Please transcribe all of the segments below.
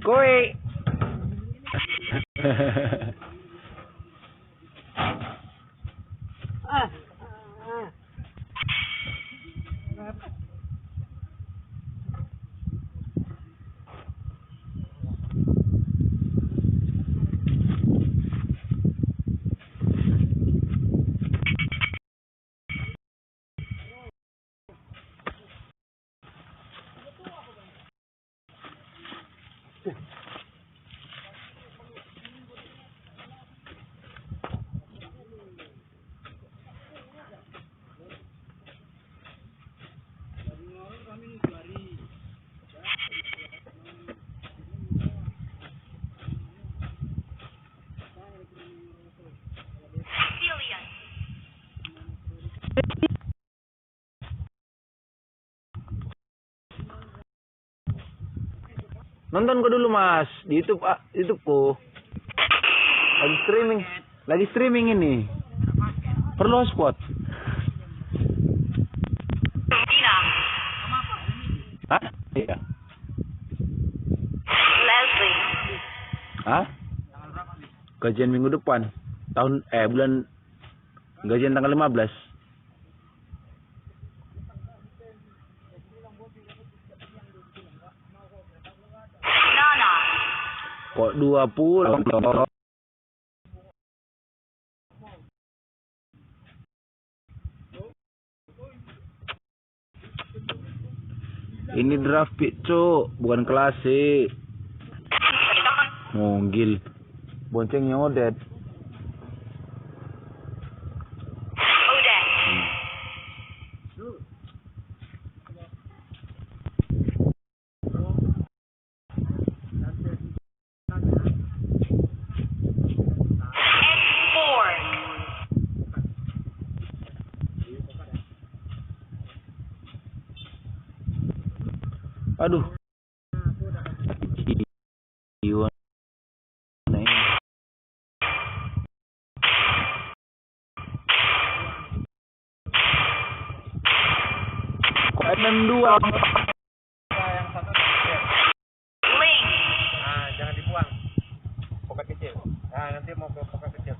Kowe. Nonton ko dulu Mas di YouTube, YouTubeku. Lagi streaming ini. Perlu hotspot. Hah? Iya. Leslie. Hah? Gajian minggu depan. Bulan gajian tanggal 15. Nana. Kok 20? Ini draft pick, Cuk, bukan klasik. Monggil. Boncengnya Odet. Odet. Export. Aduh. Iwan. Kok MM2? Yang satu kecil. Link. Nah, jangan dibuang. Poket kecil. Nah, nanti mau ke poket kecil.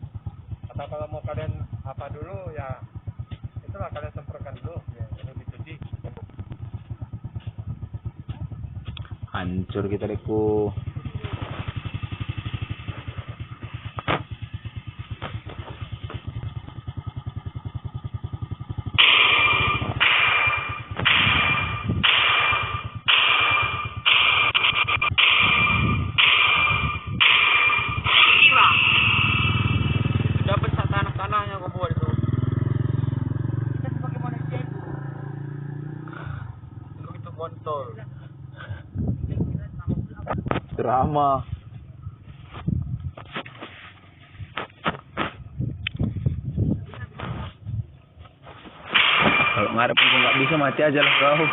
Atau kalau mau kalian apa dulu ya itulah kalian semprotkan dulu ya, ini dicuci. Hancur kita Deku. Dapat tanah-tanahnya kau buat itu. Kita sebagai manusia itu begitu kontol. Drama. Kalau ngarep kok nggak bisa mati aja lah kau.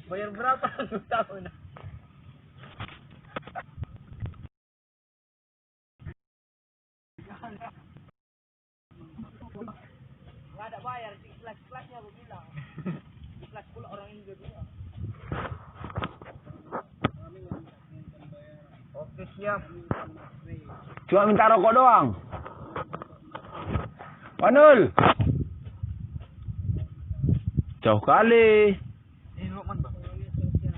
Bayar berapa tahun? Nggak ada bayar, kelas-kelasnya aku bilang. Kelas pula orang Indonesia. Oke, siap. Cuma minta rokok doang. Manul. Jauh kali. Ini Lukman, Bang.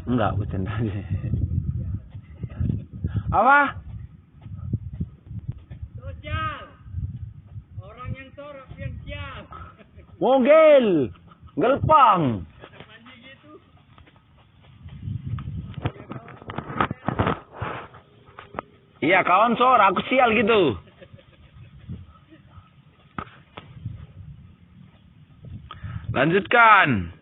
Enggak, bercanda aja. Apa? Sosial. Orang yang sorok yang siap. Mogel. Gelpang. Iya, kawan sor, aku sial gitu. Lanjutkan.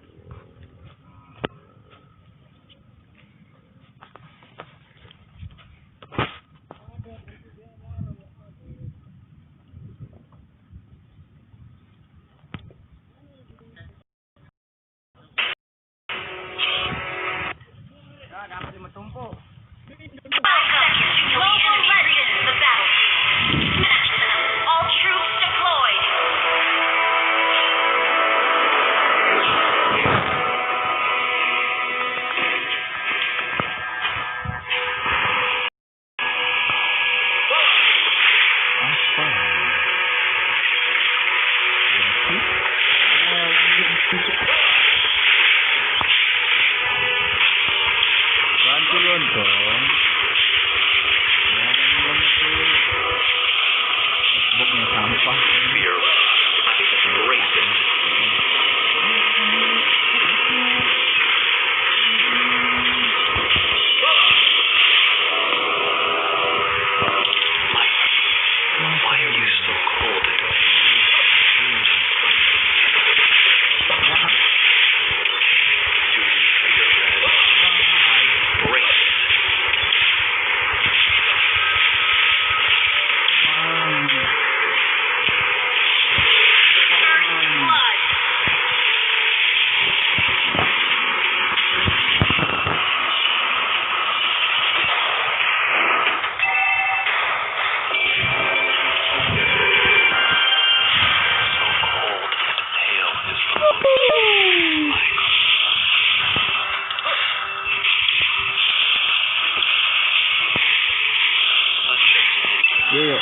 Yuk.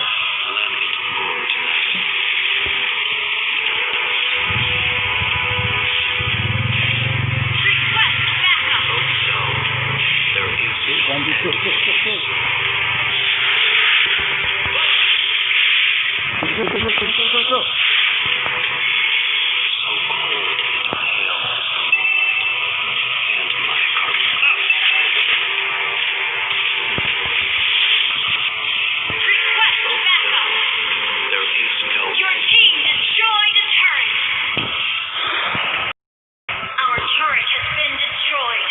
Request backup. Ganti cuk. Cuk. Request backup. Your team destroyed a turret. Our turret has been destroyed.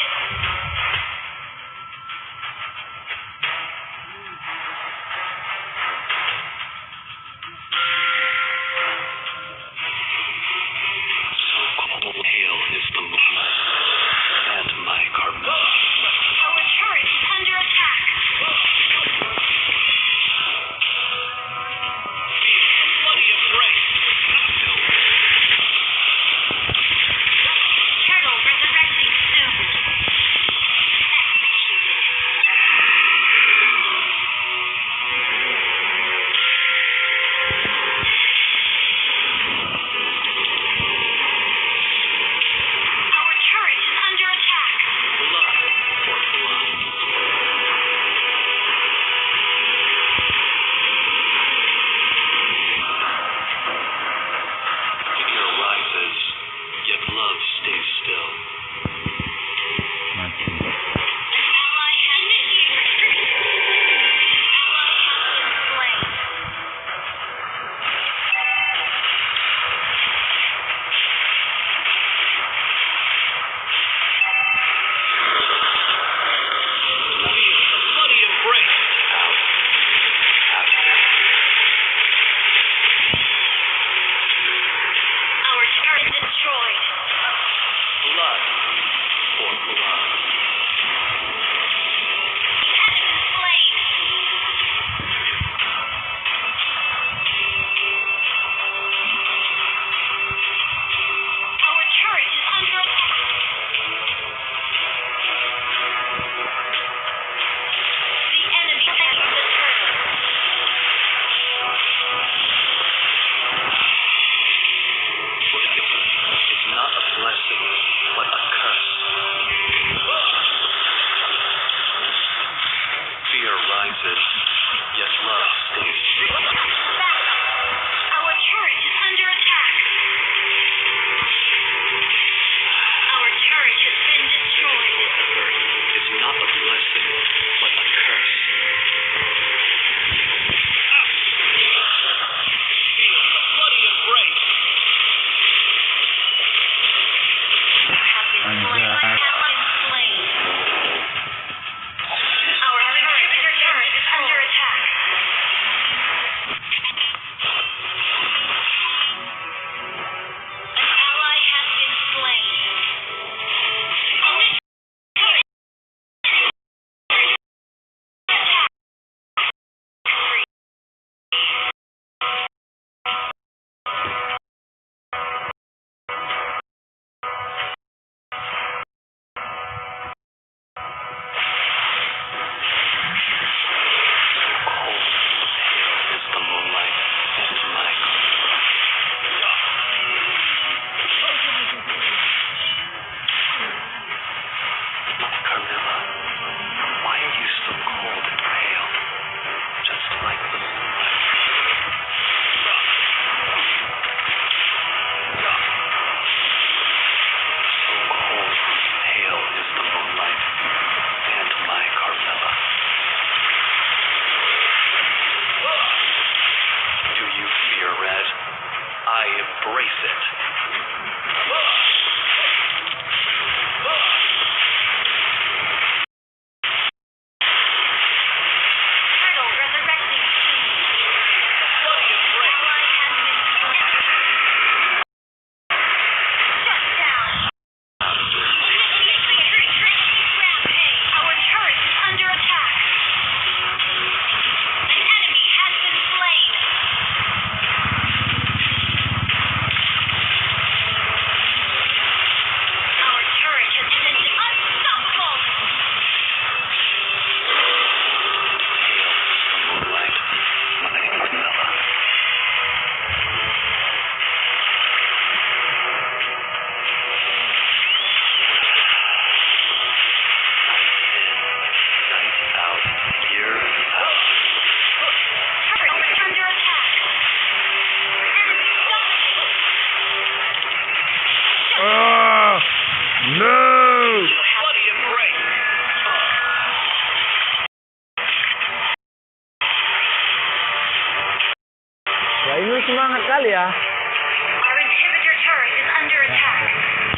semangat kali ya. Our inhibitor turret is under attack.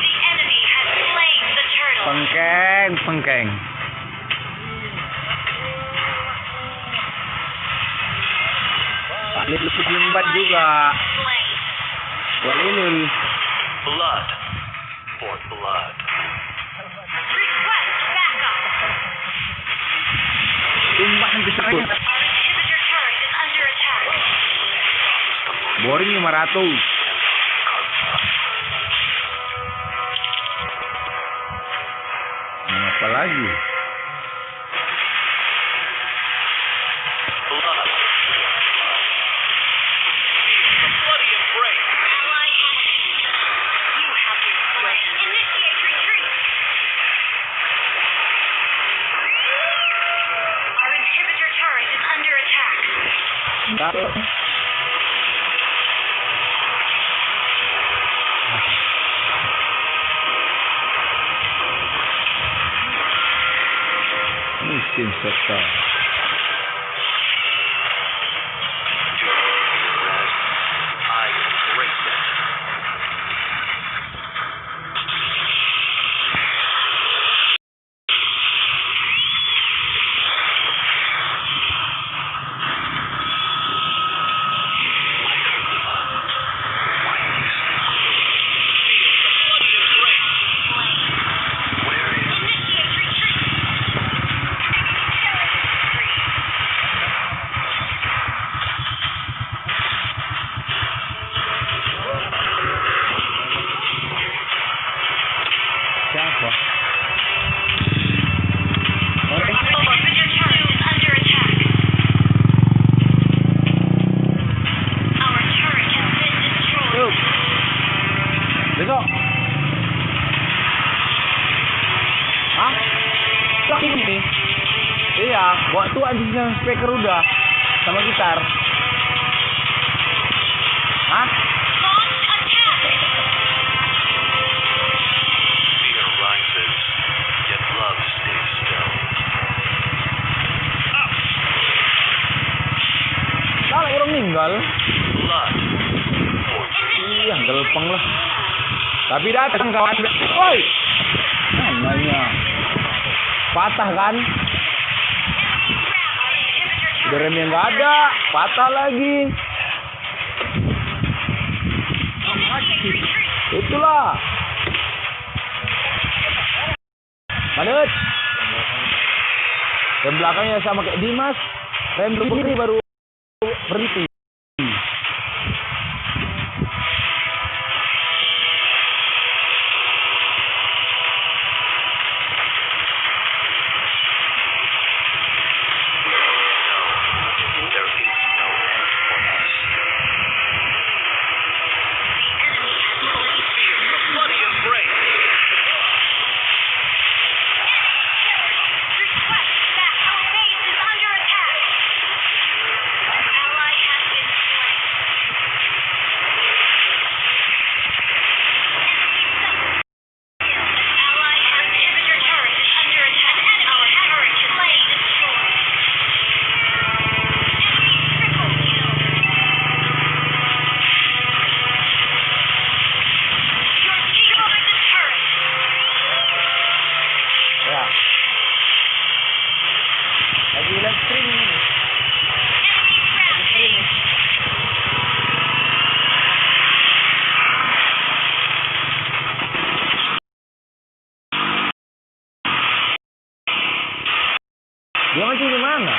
The enemy has slain the turtle. Pengkeng. Pak Lid leput lembat juga. Slain. Walilul. Blood for blood. Request backup. Tumbahan tersebut. Our inhibitor turret is under attack. Boring 500. Apa lagi? Blood. The bloody embrace. Ally. You have been slain. Initiate retreat. Our inhibitor turret is under attack. Kalau Mission sektor. I embrace it. Siapa? Yuk. Besok. Hah? Kok ini? Iya, waktu anjingnya speaker udah sama gitar. Hah? Fear rises, yet love stays still. Salah orang meninggal. Blood Iya, gelpeng lah. Tapi datang kawan. Woi. Namanya. Patah kan? Udah remnya nggak ada, patah lagi. Itulah. Manut. Rem belakangnya sama kayak Dimas. Rem kiri baru berhenti. there is no end for us. The bloody embrace. Request that our base is under attack. Ally has been slain. Ally has inhibitor turret is under attack. Our turret is slain. Destroyed. Enemy triple kill. Your destroyed the turret. Ya. Lagi live streaming ini. Enemy rampage. Dia masih di mana?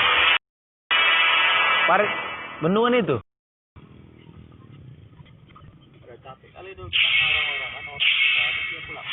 Parit bendungan itu. Udah capek kali itu kita ngarang orang kan orang nggak ada dia pulang.